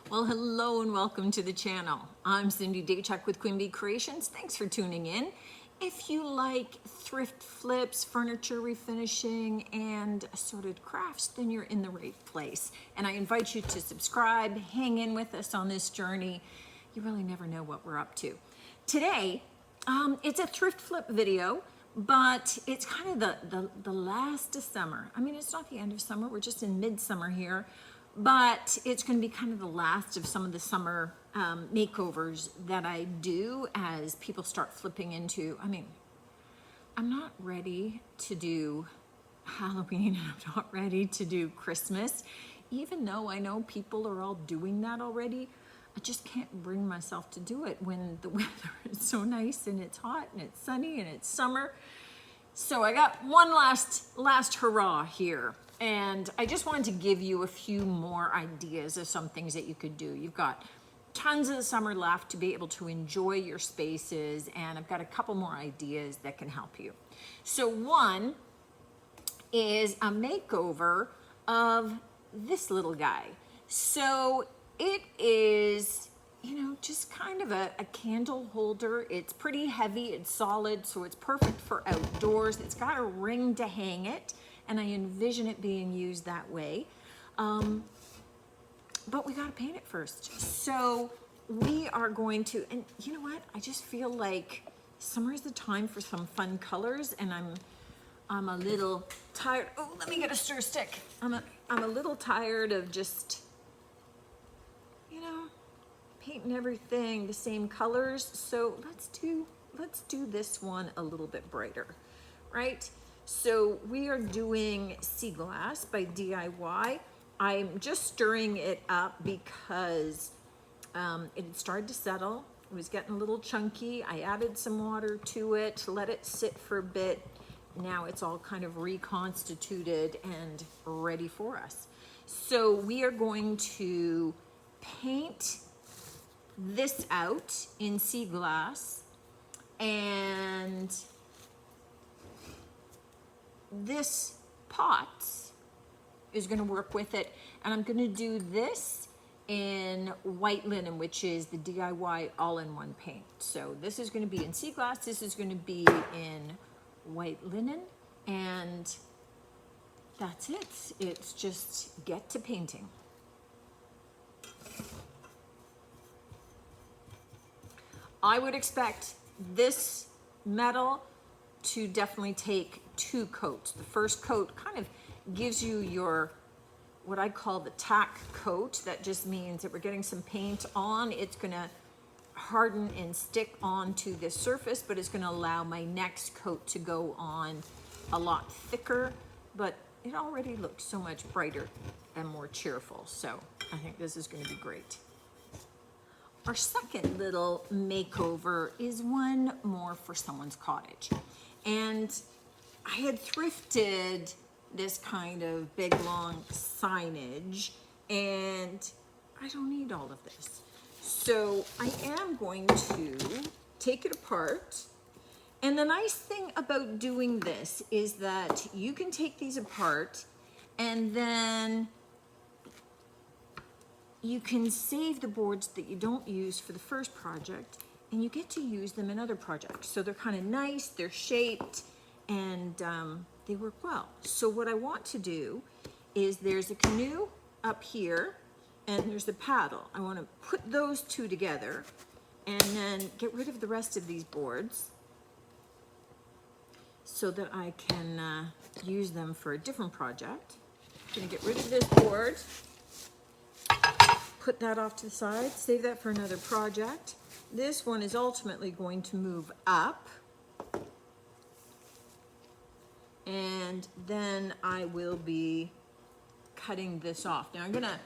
Well, hello and welcome to the channel. I'm Cindy Daychuck with Queen Bee Creations. Thanks for tuning in. If you like thrift flips, furniture refinishing, and assorted crafts, then you're in the right place. And I invite you to subscribe, hang in with us on this journey. You really never know what we're up to. Today, it's a thrift flip video, but it's kind of the last of summer. I mean, it's not the end of summer, we're just in midsummer here. But it's going to be kind of the last of some of the summer makeovers that I do as people start flipping into. I mean, I'm not ready to do Halloween and I'm not ready to do Christmas. Even though I know people are all doing that already, I just can't bring myself to do it when the weather is so nice and it's hot and it's sunny and it's summer. So I got one last hurrah here. And I just wanted to give you a few more ideas of some things that you could do. You've got tons of the summer left to be able to enjoy your spaces, and I've got a couple more ideas that can help you. So one is a makeover of this little guy. So it is, just kind of a candle holder. It's pretty heavy, it's solid, so it's perfect for outdoors. It's got a ring to hang it, and I envision it being used that way. But we gotta paint it first. So we are going to, and you know what? I just feel like summer is the time for some fun colors, and I'm a little tired. Oh, let me get a stir stick. I'm a little tired of just, painting everything the same colors. So let's do this one a little bit brighter, right? So we are doing Sea Glass by DIY. I'm just stirring it up because it had started to settle. It was getting a little chunky. I added some water to it, let it sit for a bit. Now it's all kind of reconstituted and ready for us. So we are going to paint this out in Sea Glass, and this pot is going to work with it, and I'm going to do this in white linen, which is the DIY all-in-one paint. So this is going to be in Sea Glass, this is going to be in white linen, and that's it. It's just get to painting. I would expect this metal to definitely take 2 coats. The first coat kind of gives you your, what I call the tack coat. That just means that we're getting some paint on. It's gonna harden and stick onto this surface, but it's gonna allow my next coat to go on a lot thicker, but it already looks so much brighter and more cheerful. So I think this is gonna be great. Our second little makeover is one more for someone's cottage. And I had thrifted this kind of big long signage, and I don't need all of this. So I am going to take it apart. And the nice thing about doing this is that you can take these apart and then you can save the boards that you don't use for the first project, and you get to use them in other projects. So they're kind of nice, they're shaped, and they work well. So what I want to do is there's a canoe up here and there's the paddle. I want to put those two together and then get rid of the rest of these boards so that I can use them for a different project. I'm going to get rid of this board, put that off to the side, save that for another project. This one is ultimately going to move up, and then I will be cutting this off. Now I'm gonna,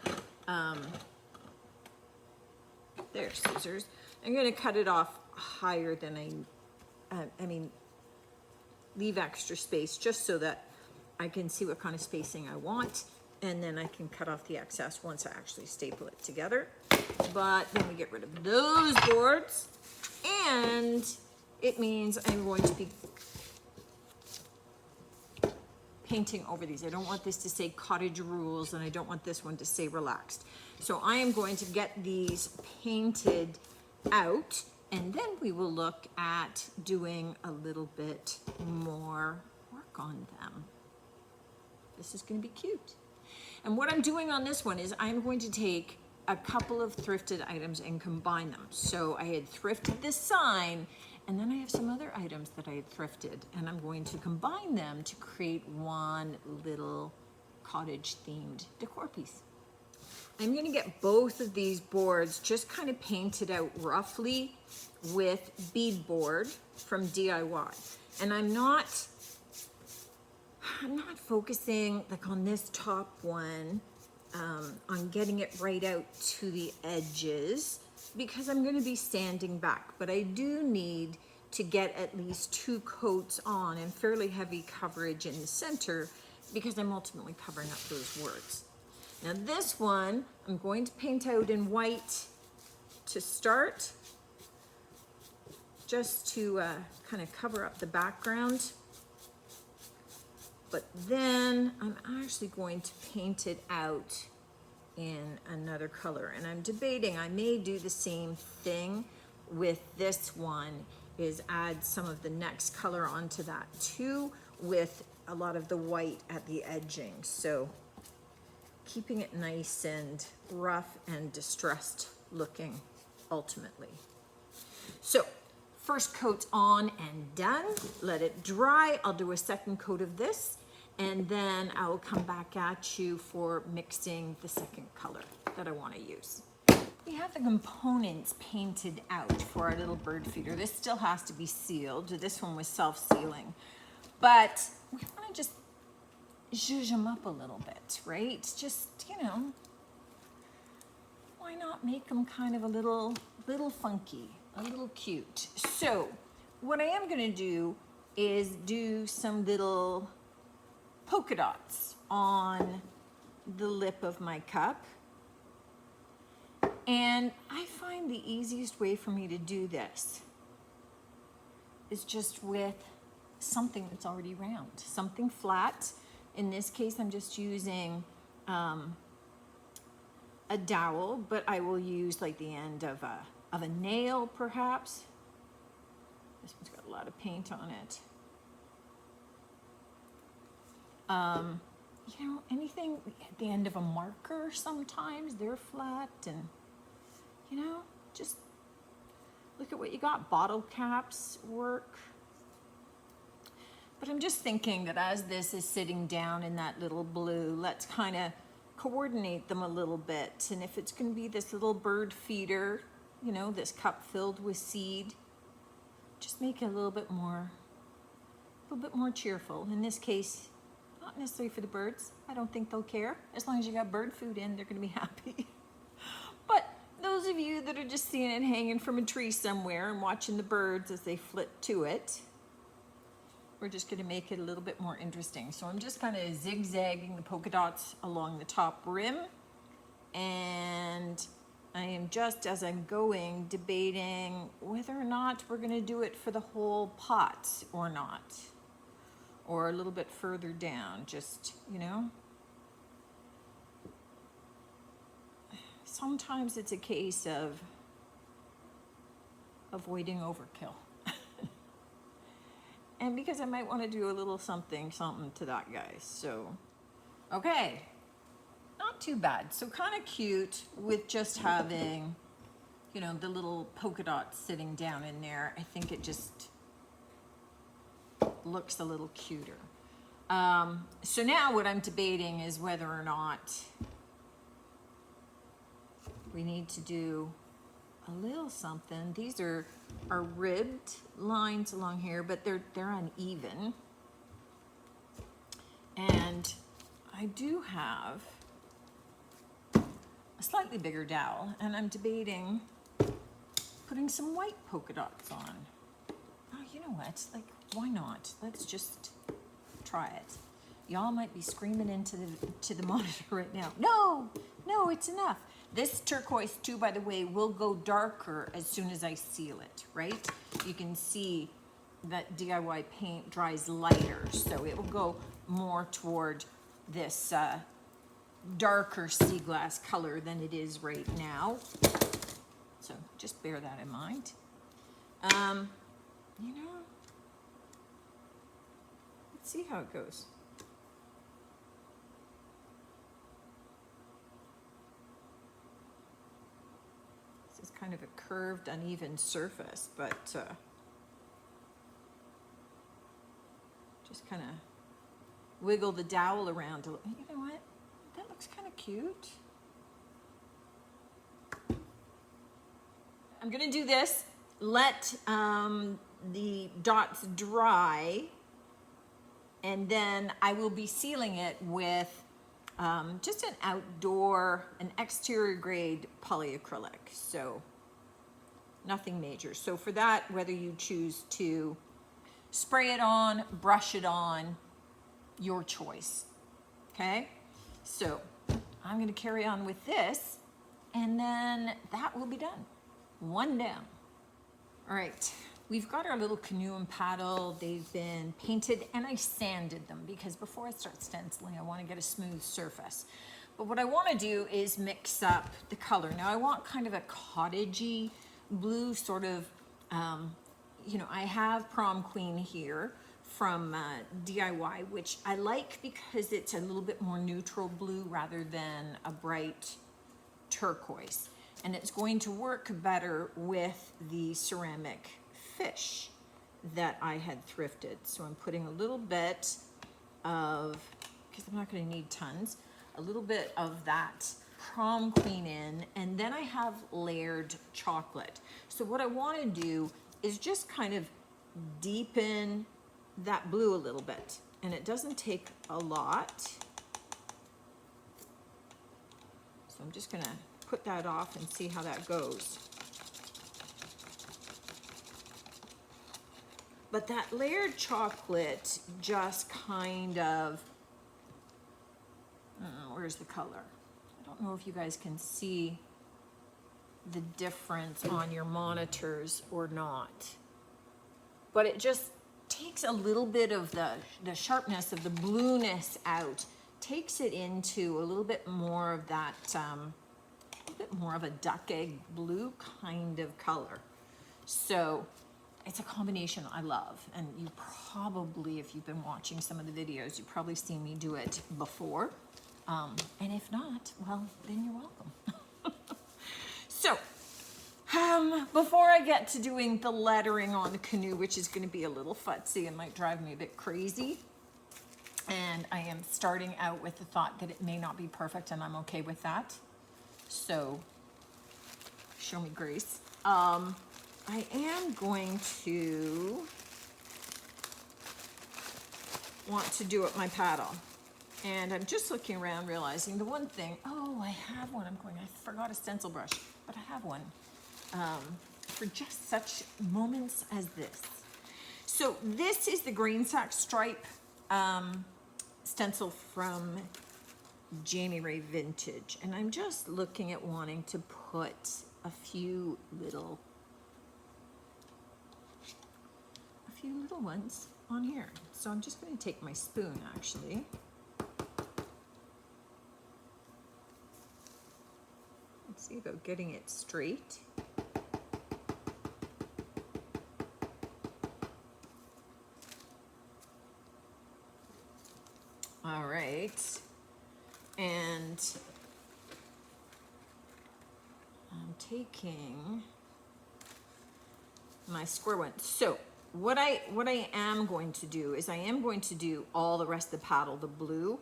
there's scissors. I'm gonna cut it off higher than I mean, leave extra space just so that I can see what kind of spacing I want, and then I can cut off the excess once I actually staple it together. But then we get rid of those boards, and it means I'm going to be painting over these. I don't want this to say Cottage Rules, and I don't want this one to say Relaxed. So I am going to get these painted out, and then we will look at doing a little bit more work on them. This is going to be cute. And what I'm doing on this one is I'm going to take a couple of thrifted items and combine them. So I had thrifted this sign, and then I have some other items that I had thrifted, and I'm going to combine them to create one little cottage themed decor piece. I'm going to get both of these boards just kind of painted out roughly with bead board from DIY. And I'm not focusing like on this top one, on getting it right out to the edges, because I'm going to be sanding back, but I do need to get at least 2 coats on and fairly heavy coverage in the center, because I'm ultimately covering up those words. Now this one, I'm going to paint out in white to start, just to kind of cover up the background. But then I'm actually going to paint it out in another color. And I'm debating, I may do the same thing with this one, is add some of the next color onto that too, with a lot of the white at the edging. So keeping it nice and rough and distressed looking ultimately. So first coat's on and done. Let it dry. I'll do a second coat of this, and then I will come back at you for mixing the second color that I want to use. We have the components painted out for our little bird feeder. This still has to be sealed. This one was self-sealing, but we want to just zhuzh them up a little bit, right? Just, you know, why not make them kind of a little funky, a little cute? So what I am going to do is do some little polka dots on the lip of my cup. And I find the easiest way for me to do this is just with something that's already round, something flat. In this case, I'm just using a dowel, but I will use like the end of a nail, perhaps. This one's got a lot of paint on it. You know, anything at the end of a marker, sometimes they're flat, and you know, just look at what you got. Bottle caps work. But I'm just thinking that as this is sitting down in that little blue, let's kind of coordinate them a little bit. And if it's going to be this little bird feeder, you know, this cup filled with seed, just make it a little bit more cheerful. In this case, not necessarily for the birds. I don't think they'll care. As long as you got bird food in, they're going to be happy. But those of you that are just seeing it hanging from a tree somewhere and watching the birds as they flit to it, we're just going to make it a little bit more interesting. So I'm just kind of zigzagging the polka dots along the top rim, and I am just, as I'm going, debating whether or not we're going to do it for the whole pot or not, or a little bit further down, just, you know. Sometimes it's a case of avoiding overkill. And because I might want to do a little something to that, guys. So, okay, not too bad. So kind of cute with just having, you know, the little polka dots sitting down in there. I think it just looks a little cuter. So now what I'm debating is whether or not we need to do a little something. These are ribbed lines along here, but they're uneven. And I do have a slightly bigger dowel, and I'm debating putting some white polka dots on. Oh, you know what? Like, why not? Let's just try it. Y'all might be screaming into the monitor right now. No, it's enough. This turquoise too, by the way, will go darker as soon as I seal it, right? You can see that DIY paint dries lighter, so it will go more toward this darker sea glass color than it is right now. So just bear that in mind. You know, let's see how it goes. This is kind of a curved, uneven surface, but just kind of wiggle the dowel around. You know what? That looks kind of cute. I'm gonna do this, let the dots dry, and then I will be sealing it with just an exterior grade polyacrylic. So nothing major. So for that, whether you choose to spray it on, brush it on, your choice, okay? So I'm gonna carry on with this, and then that will be done. One down. All right, we've got our little canoe and paddle. They've been painted, and I sanded them because before I start stenciling, I want to get a smooth surface. But what I want to do is mix up the color. Now I want kind of a cottagey blue, sort of, you know, I have Prom Queen here from DIY, which I like because it's a little bit more neutral blue rather than a bright turquoise. And it's going to work better with the ceramic fish that I had thrifted. So I'm putting a little bit of, because I'm not going to need tons, a little bit of that Prom Queen in, and then I have layered chocolate. So what I want to do is just kind of deepen that blue a little bit, and it doesn't take a lot. So I'm just going to put that off and see how that goes. But that layered chocolate just kind of, where's the color? I don't know if you guys can see the difference on your monitors or not, but it just takes a little bit of the sharpness of the blueness out, takes it into a little bit more of that, more of a duck egg blue kind of color. So it's a combination I love, and you probably, if you've been watching some of the videos, you've probably seen me do it before, and if not, well, then you're welcome. So before I get to doing the lettering on the canoe, which is going to be a little futzy and might drive me a bit crazy, and I am starting out with the thought that it may not be perfect, and I'm okay with that. So, show me grace. I am going to want to do it my paddle. And I'm just looking around realizing the one thing, oh, I have one. I forgot a stencil brush, but I have one for just such moments as this. So this is the grain sack stripe stencil from Jamie Ray Vintage, and I'm just looking at wanting to put a few little ones on here. So I'm just going to take my spoon, actually. Let's see about getting it straight. All right. And I'm taking my square one. So what I am going to do is I am going to do all the rest of the paddle, the blue,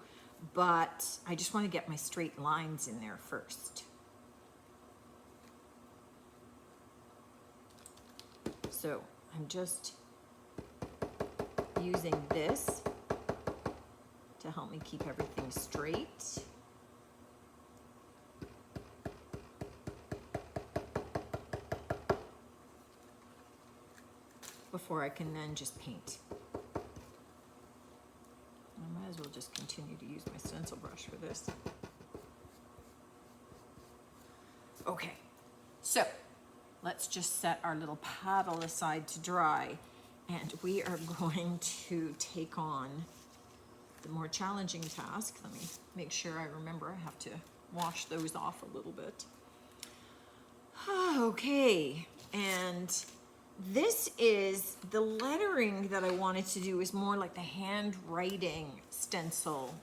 but I just want to get my straight lines in there first. So I'm just using this to help me keep everything straight. Before I can then just paint. I might as well just continue to use my stencil brush for this. Okay, so let's just set our little paddle aside to dry, and we are going to take on the more challenging task. Let me make sure I remember I have to wash those off a little bit. Okay, and this is the lettering that I wanted to do is more like the handwriting stencil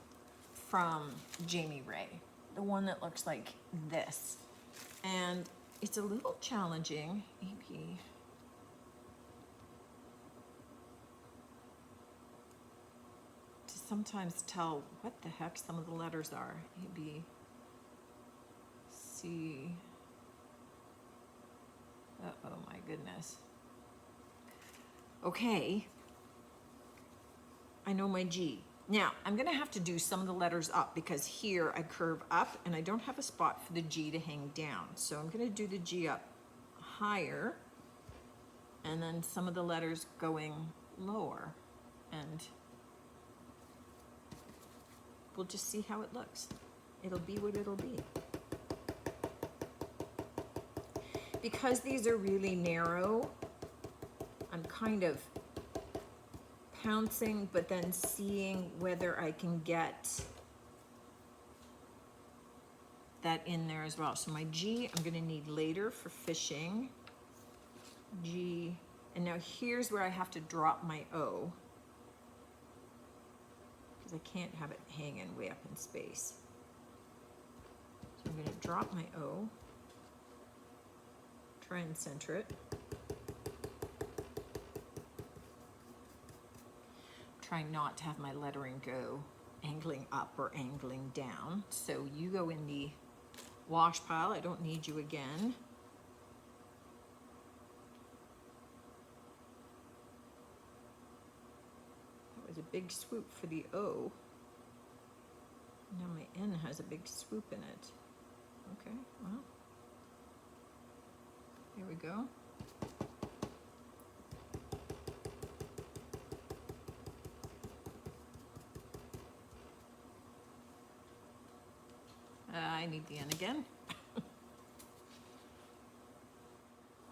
from Jamie Ray, the one that looks like this. And it's a little challenging, maybe. To sometimes tell what the heck some of the letters are. A, B, C. Oh my goodness. Okay. I know my G. Now, I'm gonna have to do some of the letters up because here I curve up and I don't have a spot for the G to hang down. So I'm gonna do the G up higher and then some of the letters going lower, and we'll just see how it looks. It'll be what it'll be. Because these are really narrow, I'm kind of pouncing, but then seeing whether I can get that in there as well. So my G, I'm gonna need later for fishing. G, and now here's where I have to drop my O, because I can't have it hanging way up in space. So I'm gonna drop my O, try and center it. Trying not to have my lettering go angling up or angling down. So you go in the wash pile. I don't need you again. That was a big swoop for the O. Now my N has a big swoop in it. Okay, well, here we go. I need the N again.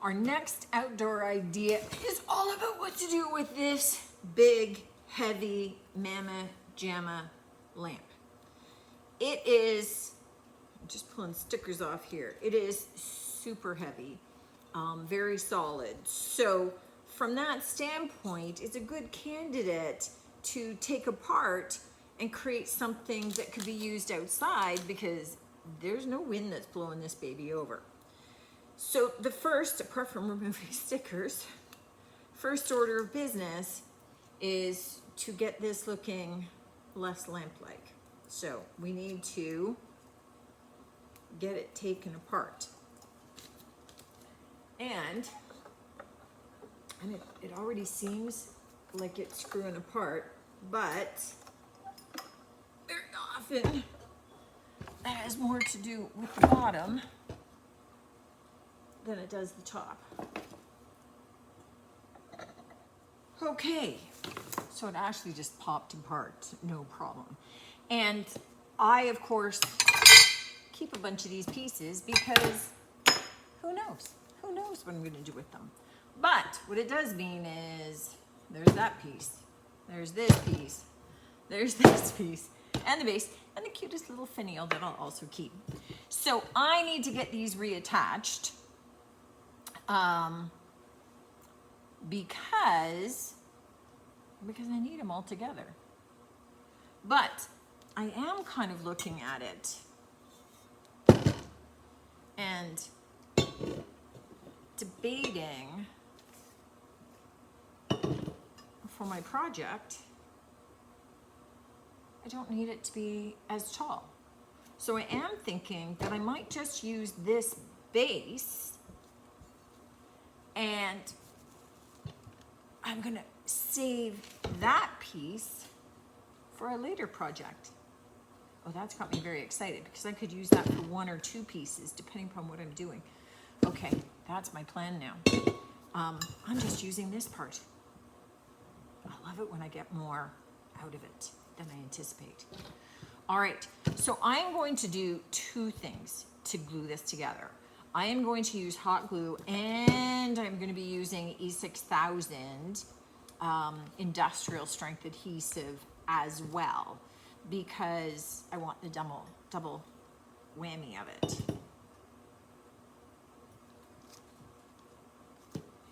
Our next outdoor idea is all about what to do with this big, heavy Mama Jamma lamp. It is, I'm just pulling stickers off here. It is super heavy, very solid. So from that standpoint, it's a good candidate to take apart and create something that could be used outside because there's no wind that's blowing this baby over. So the first, apart from removing stickers, first order of business is to get this looking less lamp-like. So we need to get it taken apart. And it already seems like it's screwing apart, but very often that has more to do with the bottom than it does the top. Okay, so it actually just popped apart, no problem. And I, of course, keep a bunch of these pieces because who knows? Who knows what I'm gonna do with them? But what it does mean is there's that piece, there's this piece, there's this piece, and the base, and the cutest little finial that I'll also keep. So I need to get these reattached because I need them all together. But I am kind of looking at it and debating for my project, I don't need it to be as tall. So I am thinking that I might just use this base and I'm gonna save that piece for a later project. Oh, that's got me very excited because I could use that for one or two pieces depending upon what I'm doing. Okay, that's my plan now. I'm just using this part. I love it when I get more out of it than I anticipate. All right, so I am going to do two things to glue this together. I am going to use hot glue and I'm going to be using E6000 industrial strength adhesive as well, because I want the double whammy of it.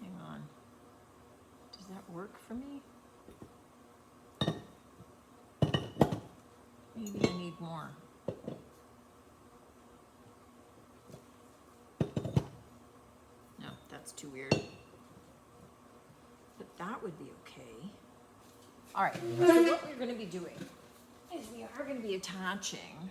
Hang on. Does that work for me? Maybe I need more. No, that's too weird. But that would be okay. All right, so what we're going to be doing is we are going to be attaching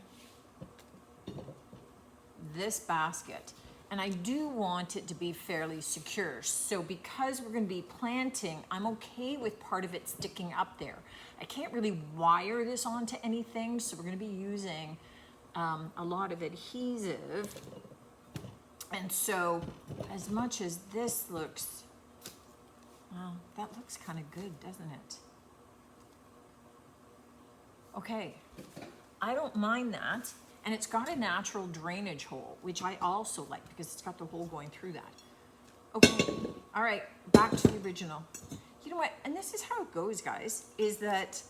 this basket. And I do want it to be fairly secure. So because we're going to be planting, I'm okay with part of it sticking up there. I can't really wire this onto anything, so we're going to be using a lot of adhesive. And so as much as this looks, well, that looks kind of good, doesn't it? Okay, I don't mind that. And it's got a natural drainage hole, which I also like because it's got the hole going through that. Okay, all right, back to the original. You know what, and this is how it goes, guys, is that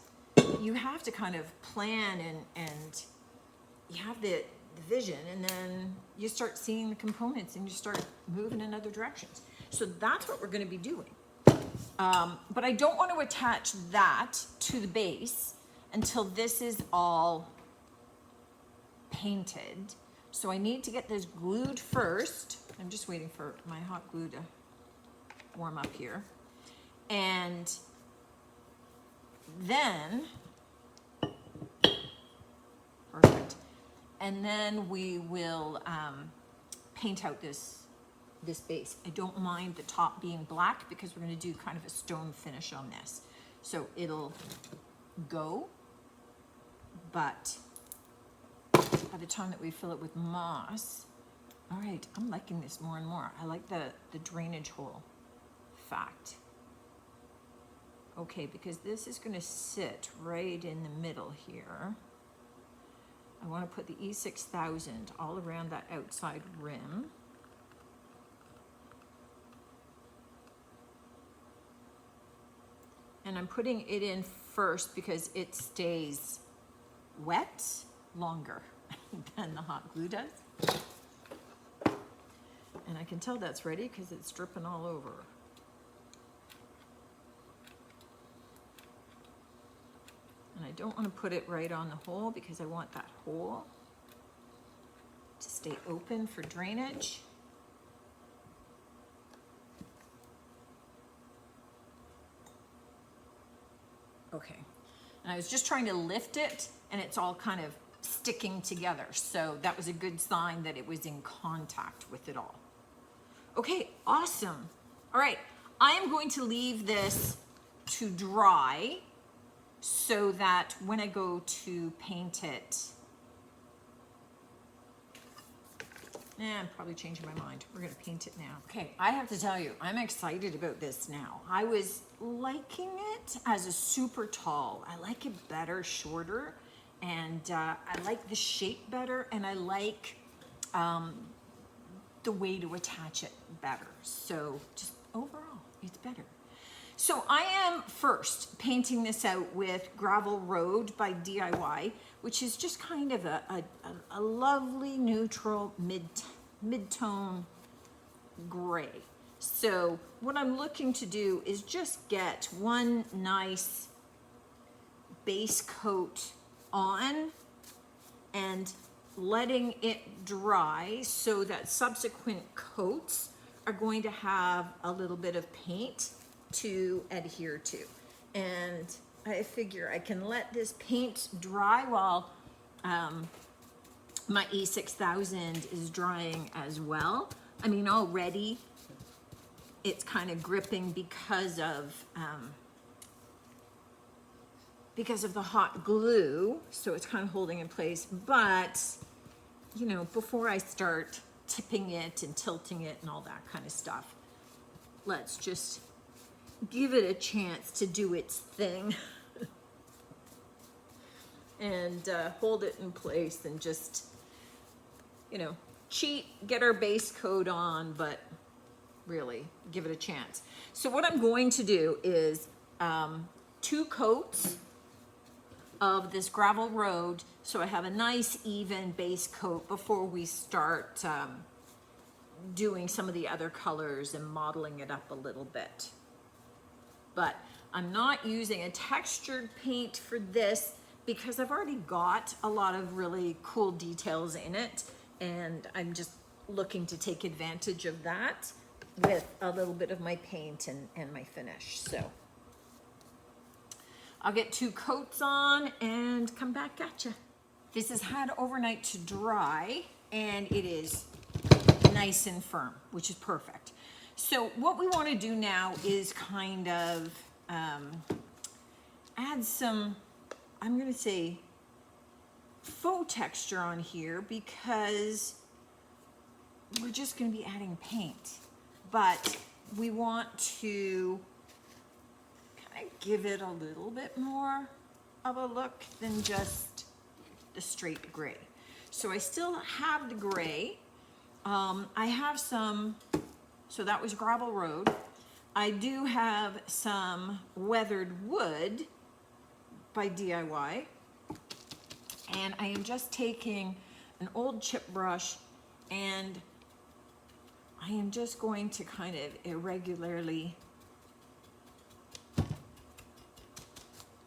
you have to kind of plan and you have the vision, and then you start seeing the components and you start moving in other directions. So that's what we're gonna be doing. But I don't want to attach that to the base until this is all painted. So I need to get this glued first. I'm just waiting for my hot glue to warm up here. And then, perfect. And then we will paint out this base. I don't mind the top being black because we're going to do kind of a stone finish on this. So it'll go, but by the time that we fill it with moss, all right, I'm liking this more and more. I like the drainage hole fact. Okay, because this is going to sit right in the middle here. I want to put the E6000 all around that outside rim. And I'm putting it in first because it stays wet longer than the hot glue does. And I can tell that's ready because it's dripping all over. And I don't want to put it right on the hole because I want that hole to stay open for drainage. Okay, and I was just trying to lift it and it's all kind of sticking together. So that was a good sign that it was in contact with it all. Okay, awesome. All right, I am going to leave this to dry so that when I go to paint it, I'm probably changing my mind. We're gonna paint it now. Okay, I have to tell you, I'm excited about this now. I was liking it as a super tall. I like it better, shorter, and I like the shape better, and I like the way to attach it better. So just overall, it's better. So I am first painting this out with Gravel Road by DIY, which is just kind of a lovely neutral mid-tone gray. So what I'm looking to do is just get one nice base coat on and letting it dry so that subsequent coats are going to have a little bit of paint to adhere to. And I figure I can let this paint dry while my E6000 is drying as well. I mean, already it's kind of gripping because of the hot glue, so it's kind of holding in place. But you know, before I start tipping it and tilting it and all that kind of stuff, let's just give it a chance to do its thing and hold it in place and just, you know, cheat, get our base coat on, but really give it a chance. So what I'm going to do is 2 coats of this gravel road so I have a nice even base coat before we start doing some of the other colors and modeling it up a little bit. But I'm not using a textured paint for this because I've already got a lot of really cool details in it, and I'm just looking to take advantage of that with a little bit of my paint and my finish. So I'll get 2 coats on and come back at you. This has had overnight to dry and it is nice and firm, which is perfect. So what we want to do now is kind of add some, I'm going to say, faux texture on here because we're just going to be adding paint. But we want to kind of give it a little bit more of a look than just the straight gray. So I still have the gray. I have some, so that was gravel road. I do have some weathered wood by DIY. And I am just taking an old chip brush and I am just going to kind of irregularly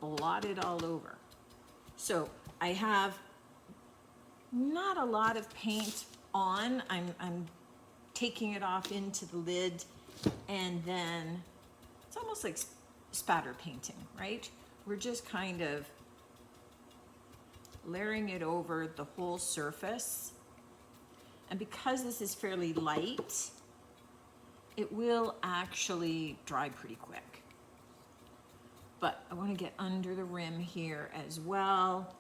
blot it all over. So I have not a lot of paint on. I'm taking it off into the lid, and then it's almost like spatter painting, right? We're just kind of layering it over the whole surface. And because this is fairly light, it will actually dry pretty quick. But I want to get under the rim here as well.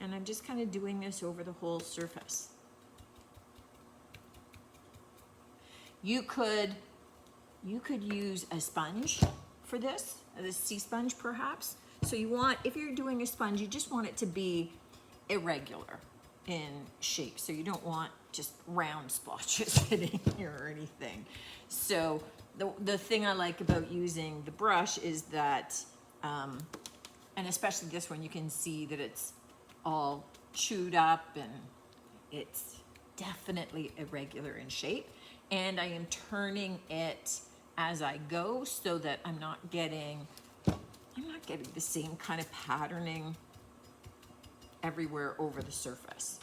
And I'm just kind of doing this over the whole surface. You could use a sponge for this, a sea sponge perhaps. So you want, if you're doing a sponge, you just want it to be irregular in shape. So you don't want just round splotches hitting here or anything. So the thing I like about using the brush is that, and especially this one, you can see that it's all chewed up and it's definitely irregular in shape. And I am turning it as I go so that I'm not getting the same kind of patterning everywhere over the surface.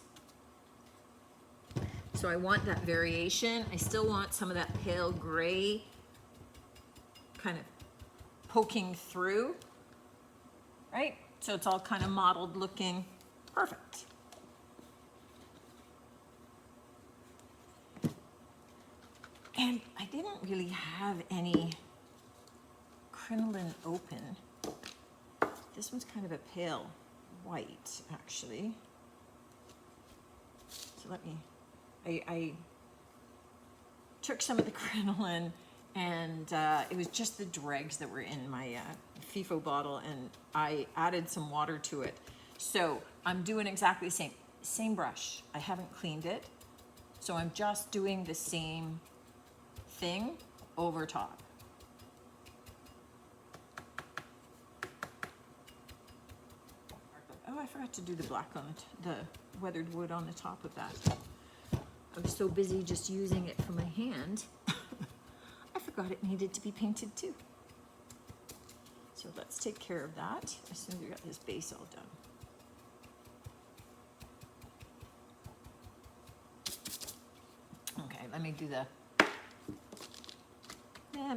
So I want that variation. I still want some of that pale gray kind of poking through, right? So it's all kind of mottled looking. Perfect. And I didn't really have any crinoline open. This one's kind of a pale white, actually. So let me, I took some of the crinoline and it was just the dregs that were in my FIFO bottle, and I added some water to it. So I'm doing exactly the same brush. I haven't cleaned it. So I'm just doing the same thing over top. Oh, I forgot to do the black on the weathered wood on the top of that. I was so busy just using it for my hand, I forgot it needed to be painted too. So let's take care of that as soon as we got this base all done. Okay, let me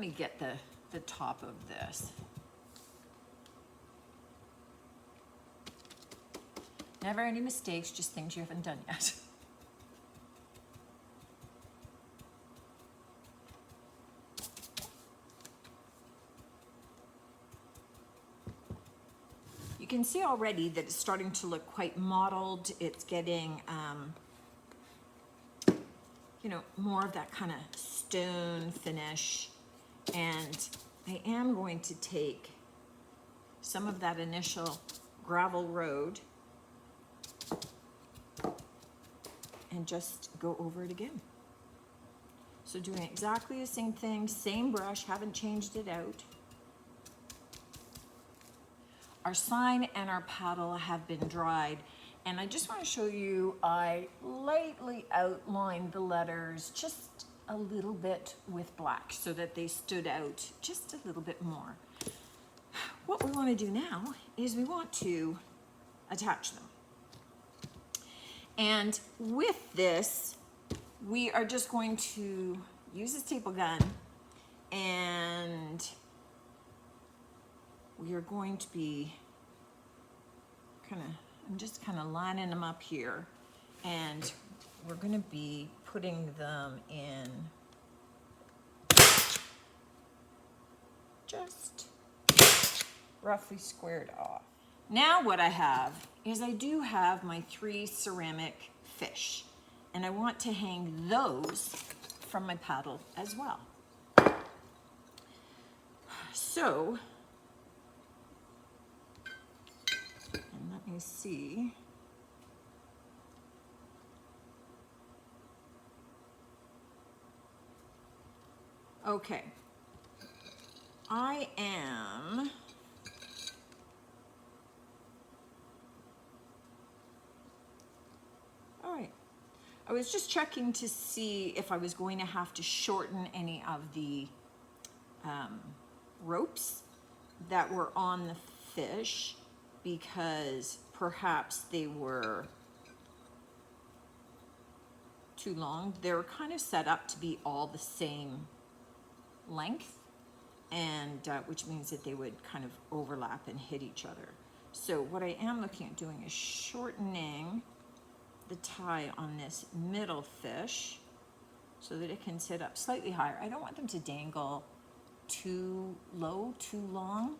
get the top of this. Never any mistakes, just things you haven't done yet. You can see already that it's starting to look quite mottled. It's getting, you know, more of that kind of stone finish. And I am going to take some of that initial gravel road and just go over it again. So doing exactly the same thing, same brush, haven't changed it out. our sign and our paddle have been dried. And I just want to show you, I lightly outlined the letters just a little bit with black so that they stood out just a little bit more. What we want to do now is we want to attach them. And with this, we are just going to use a staple gun, and we are going to be I'm just kind of lining them up here, and we're going to be putting them in just roughly squared off. Now what I have is I do have my 3 ceramic fish, and I want to hang those from my paddle as well. So, and let me see. Okay, I am all right. I was just checking to see if I was going to have to shorten any of the ropes that were on the fish, because perhaps they were too long. They were kind of set up to be all the same length, and which means that they would kind of overlap and hit each other. So what I am looking at doing is shortening the tie on this middle fish so that it can sit up slightly higher. I don't want them to dangle too low, too long.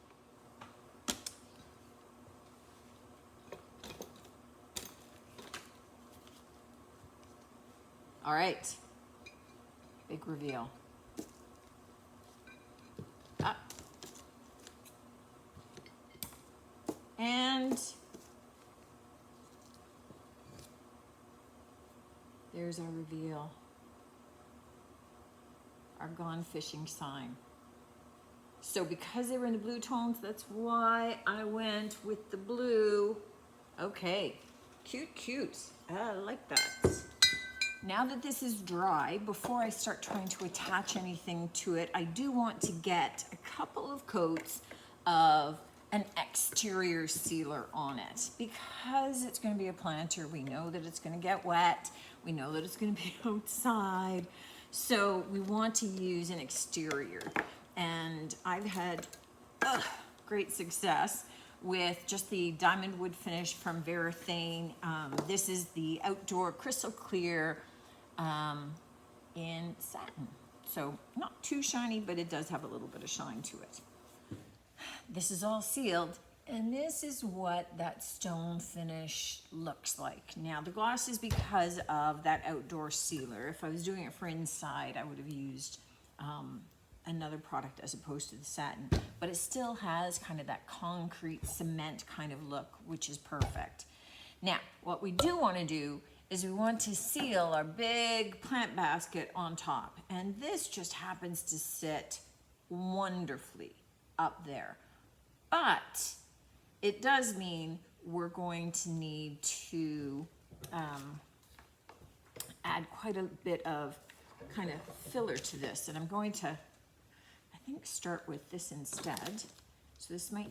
All right, big reveal. Up. And there's our reveal, our gone fishing sign. So because they were in the blue tones, that's why I went with the blue. Okay, cute, cute. I like that. Now that this is dry, before I start trying to attach anything to it, I do want to get a couple of coats of an exterior sealer on it. Because it's going to be a planter, we know that it's going to get wet. We know that it's going to be outside. So we want to use an exterior. And I've had great success with just the diamond wood finish from Varathane. This is the outdoor crystal clear in satin. So not too shiny, but it does have a little bit of shine to it. This is all sealed, and this is what that stone finish looks like. Now the gloss is because of that outdoor sealer. If I was doing it for inside, I would have used another product as opposed to the satin, but it still has kind of that concrete cement kind of look, which is perfect. Now, what we do want to do is we want to seal our big plant basket on top, and this just happens to sit wonderfully up there. But it does mean we're going to need to add quite a bit of kind of filler to this, and I'm going to, I think, start with this instead. So this is my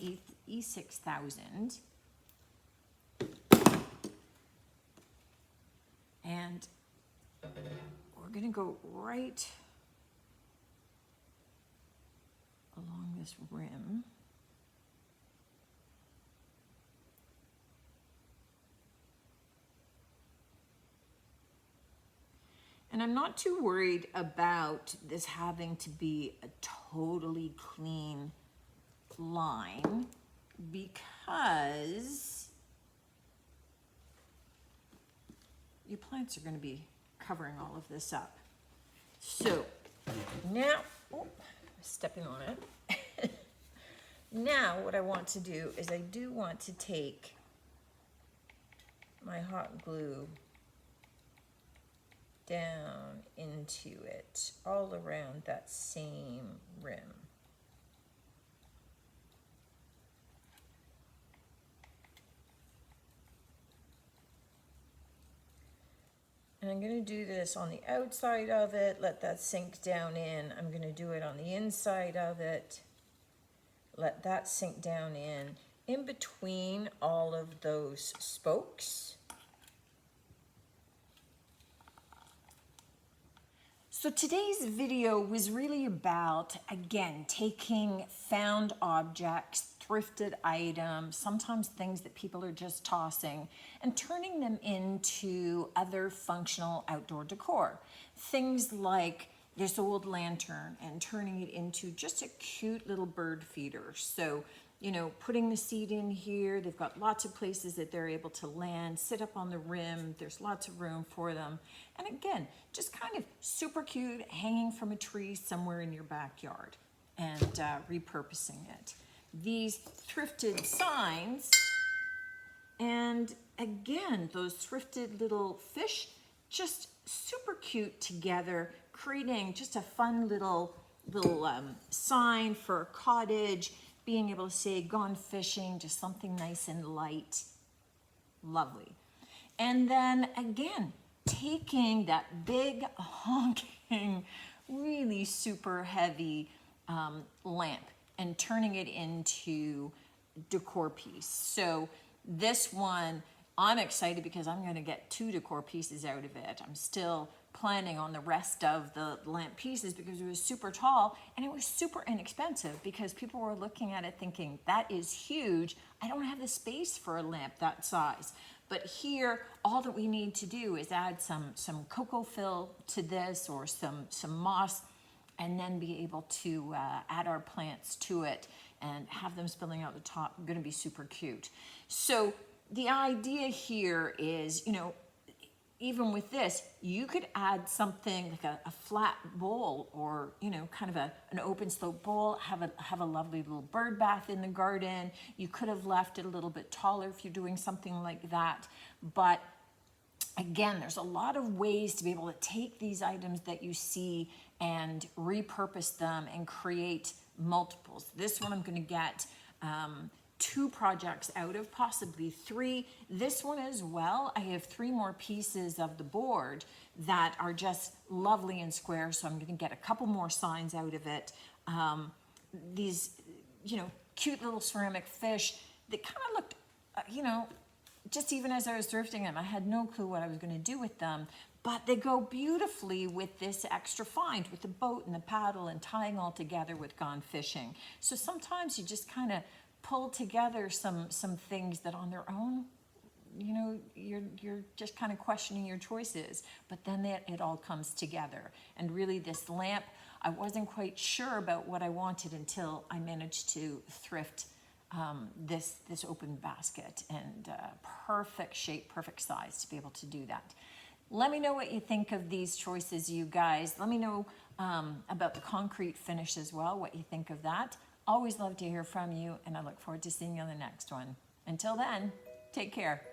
E6000. And we're going to go right along this rim. And I'm not too worried about this having to be a totally clean line, because your plants are going to be covering all of this up. So now, stepping on it. Now what I want to do is I do want to take my hot glue down into it all around that same rim. And I'm going to do this on the outside of it, let that sink down in. I'm going to do it on the inside of it, let that sink down in between all of those spokes. So today's video was really about, again, taking found objects, thrifted items, sometimes things that people are just tossing, and turning them into other functional outdoor decor. Things like this old lantern and turning it into just a cute little bird feeder. So, you know, putting the seed in here, they've got lots of places that they're able to land, sit up on the rim, there's lots of room for them. And again, just kind of super cute, hanging from a tree somewhere in your backyard and repurposing it. These thrifted signs, and again, those thrifted little fish, just super cute together, creating just a fun little sign for a cottage, being able to say gone fishing, just something nice and light. Lovely. And then again, taking that big honking, really super heavy lamp and turning it into decor piece. So this one, I'm excited because I'm going to get 2 decor pieces out of it. I'm still planning on the rest of the lamp pieces because it was super tall and it was super inexpensive because people were looking at it thinking, that is huge. I don't have the space for a lamp that size. But here, all that we need to do is add some cocoa fill to this or some moss, and then be able to add our plants to it and have them spilling out the top. Going to be super cute. So the idea here is, you know, even with this, you could add something like a flat bowl or, you know, kind of an open slope bowl, have a lovely little bird bath in the garden. You could have left it a little bit taller if you're doing something like that. But again, there's a lot of ways to be able to take these items that you see and repurpose them and create multiples. This one I'm going to get 2 projects out of, possibly 3. This one as well, I have 3 more pieces of the board that are just lovely and square, so I'm going to get a couple more signs out of it. These, you know, cute little ceramic fish that kind of looked, you know, just even as I was thrifting them, I had no clue what I was going to do with them, but they go beautifully with this extra find, with the boat and the paddle and tying all together with gone fishing. So sometimes you just kind of pull together some things that on their own, you know, you're just kind of questioning your choices, but then it all comes together. And really this lamp, I wasn't quite sure about what I wanted until I managed to thrift this open basket, and perfect shape, perfect size to be able to do that. Let me know what you think of these choices, you guys. Let me know about the concrete finish as well, what you think of that. Always love to hear from you, and I look forward to seeing you on the next one. Until then, take care.